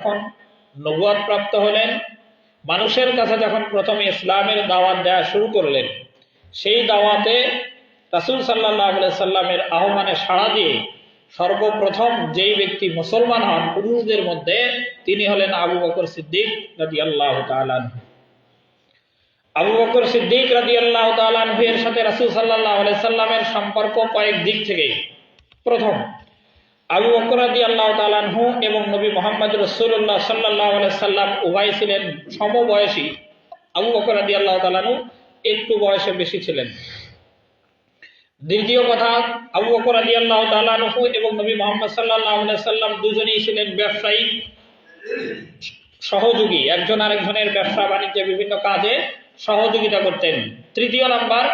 যখন নবুয়ত প্রাপ্ত হলেন, মানুষের কাছে যখন প্রথমে ইসলামের দাওয়াত দেওয়া শুরু করলেন, সেই দাওয়াতে রাসূল সাল্লাল্লাহু আলাইহি সাল্লামের আহ্বানে সাড়া দিয়ে সর্বপ্রথম যেই ব্যক্তি মুসলমান হন পুরুষদের মধ্যে, তিনি হলেন আবু বকর সিদ্দিক রাদিয়াল্লাহু তাআলা আনহু। আবু বকর সিদ্দিক রাদিয়াল্লাহু তাআলা আনহু এর সাথে রাসূল সাল্লাল্লাহু আলাইহি সাল্লামের সম্পর্ক কয়েক দিক থেকে। প্রথম, আবু বকর রাদিয়াল্লাহু তাআলা আনহু এবং নবী মুহাম্মদ রাসূলুল্লাহ সাল্লাল্লাহু আলাইহি সাল্লাম উভয় ছিলেন সমবয়সী। আবু বকর রাদিয়াল্লাহু তাআলা আনহু একটু বয়সে বেশি ছিলেন। দ্বিতীয় কথা, আবু বকর রাদিয়াল্লাহু তাআলা আনহু এবং নবী মুহাম্মদ সাল্লাল্লাহু আলাইহি সাল্লাম দুজনেই ছিলেন ব্যবসায়ী সহযোগী, একজন আরেকজনের ব্যবসা বাণিজ্যে বিভিন্ন কাজে সহযোগিতা করতেন। তৃতীয় নাম্বার,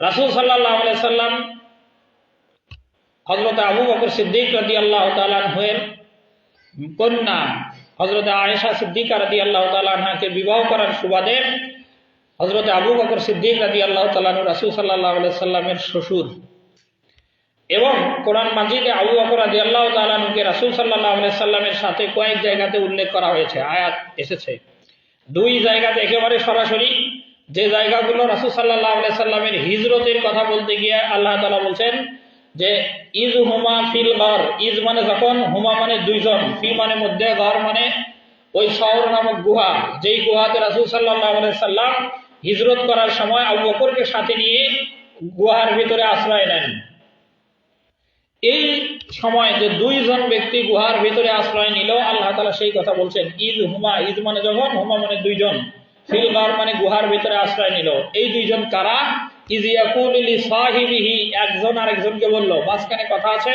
রাসূল সাল্লাল্লাহু আলাইহি সাল্লাম হযরত আবু বকর সিদ্দিক রাদিয়াল্লাহু তাআলা আনহুর কন্যা হযরত আয়েশা সিদ্দিকা রাদিয়াল্লাহু তাআলা আনহাকে বিবাহ করার সুবাদে হযরত আবু বকর সিদ্দিক রাদিয়াল্লাহু তাআলা আনহু রাসূল সাল্লাল্লাহু আলাইহি সাল্লামের শ্বশুর। এবং কোরআন মাজিদে আবু বকর রাদিয়াল্লাহু তাআলা আনহুকে রাসূল সাল্লাল্লাহু আলাইহি সাল্লামের সাথে কয়েক জায়গাতে উল্লেখ করা হয়েছে, আয়াত এসেছে। দুই জায়গাতে একেবারে সরাসরি, যে জায়গাগুলো রাসূল সাল্লাল্লাহু আলাইহি সাল্লামের হিজরতের কথা বলতে গিয়ে আল্লাহ তাআলা বলছেন যে ইজ হুমা ফিল গার, ইজ মানে যখন, হুমা মানে দুইজন, ফি মানে মধ্যে, গার মানে ওই শহর নামক গুহা, যেই গুহাতে রাসূল সাল্লাল্লাহু আলাইহি সাল্লাম হিজরত করার সময় আবু বকরকে সাথে নিয়ে গুহার ভিতরে আশ্রয় নেন। এই সময় যে দুইজন ব্যক্তি গুহার ভিতরে আশ্রয় নিল, আল্লাহ তাআলা সেই কথা বলছেন ইজ হুমা, ইজ মানে যখন, হুমা মানে দুইজন, ফিল গার মানে গুহার ভিতরে আশ্রয় নিল। এই দুইজন কারা? ইজ ইয়াকুলু লিসাহিবিহি, একজন আরেকজনকে বলল, মাঝখানে কথা আছে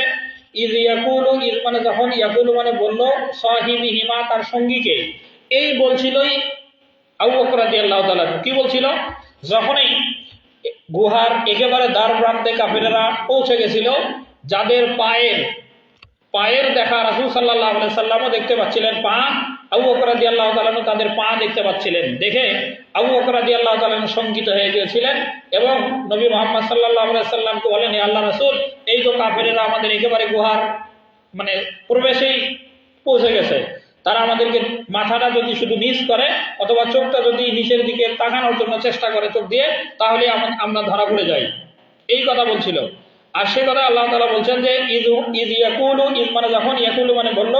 ইজ ইয়াকুলু, ইজ মানে যখন, ইয়াকুলু মানে বলল, সাহিবিহিমা তার সঙ্গীকে। এই বলছিলই আবু বকর রাদিয়াল্লাহু তাআলা। কি বলছিল? যখনই গুহার একেবারে দ্বার প্রান্তে কাফেররা পৌঁছে গেছিল, যাদের পায়ের দেখা রাসূল সাল্লাল্লাহু আলাইহি সাল্লামও দেখতে পাচ্ছিলেন, পা, আবু বকর রাদিয়াল্লাহু তাআলা তাদের পা দেখতে পাচ্ছিলেন। দেখে আবু বকর রাদিয়াল্লাহু তাআলা শঙ্কিত হয়ে গিয়েছিলেন এবং নবী মুহাম্মদ সাল্লাল্লাহু আলাইহি সাল্লামকে বলেন, হে আল্লাহর রাসূল, এই তো কাফেররা আমাদের একেবারে গুহার মানে প্রবেশেই পৌঁছে গেছে, তারা আমাদেরকে মাথাটা যদি শুধু নিচ করে অথবা চোখটা যদি নিচের দিকে তাকানোর জন্য চেষ্টা করে চোখ দিয়ে, তাহলে আমরা ধরা পড়ে যাই। এই কথা বলছিল। আর সে কথা আল্লাহ তাআলা বলছেন যে ইজ ইয়াকুলু, ইজ মানে যখন, ইয়াকুলু মানে বলল,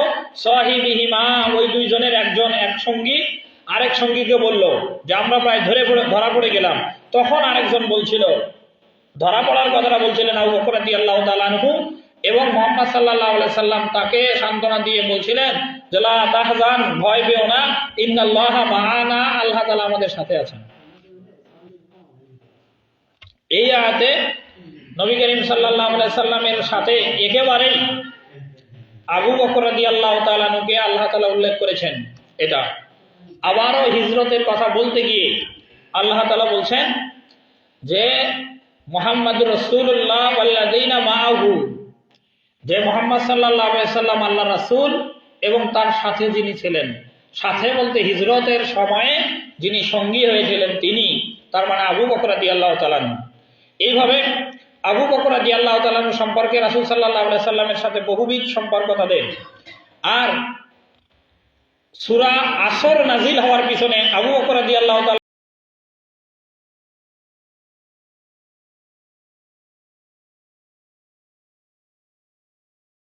সাহিবিহিমা ওই দুইজনের একজন, এক সঙ্গী আরেক সঙ্গীকে বলল যে আমরা প্রায় ধরা পড়ে গেলাম। তখন আরেকজন বলছিল, ধরা পড়ার কথাটা বলছিলেন আবু বকর রাদিয়াল্লাহু তাআলা আনহু, এবং মুহাম্মদ সাল্লাল্লাহু আলাইহি সাল্লাম তাকে সান্ত্বনা দিয়ে বলছিলেন যে লা তাহজান, ভয় পেও না, ইন্নাল্লাহা মাআনা, আল্লাহ তাআলা আমাদের সাথে আছেন। এই আয়াতে নবী করিম সাল্লাল্লাহু আলাইহি সাল্লামের সাথে একেবারেই আবু বকর রাদিয়াল্লাহু তাআলা আনহুকে আল্লাহ তাআলা উল্লেখ করেছেন। এটা আবারও হিজরতের কথা বলতে গিয়ে আল্লাহ তাআলা বলছেন যে মুহাম্মাদুর রাসূলুল্লাহ ওয়াল্লাযীনা মাআহু, যে মুহাম্মদ সাল্লাল্লাহু আলাইহি সাল্লাম আল্লাহর রাসূল এবং তার সাথে যিনি ছিলেন, সাথে বলতে হিজরতের সময়ে যিনি সঙ্গী হয়েছিলেন তিনি, তার মানে আবু বকর রাদিয়াল্লাহু তাআলা আনহু। এইভাবে আবু বকর রাদিয়াল্লাহু তাআলা আনহু সম্পর্কে রাসূল সাল্লাল্লাহু আলাইহি সাল্লামের সাথে বহুবিধ সম্পর্ক তাদের। আর সূরা আসর নাজিল হওয়ার পিছনে আবু বকর রাদিয়াল্লাহু তাআলা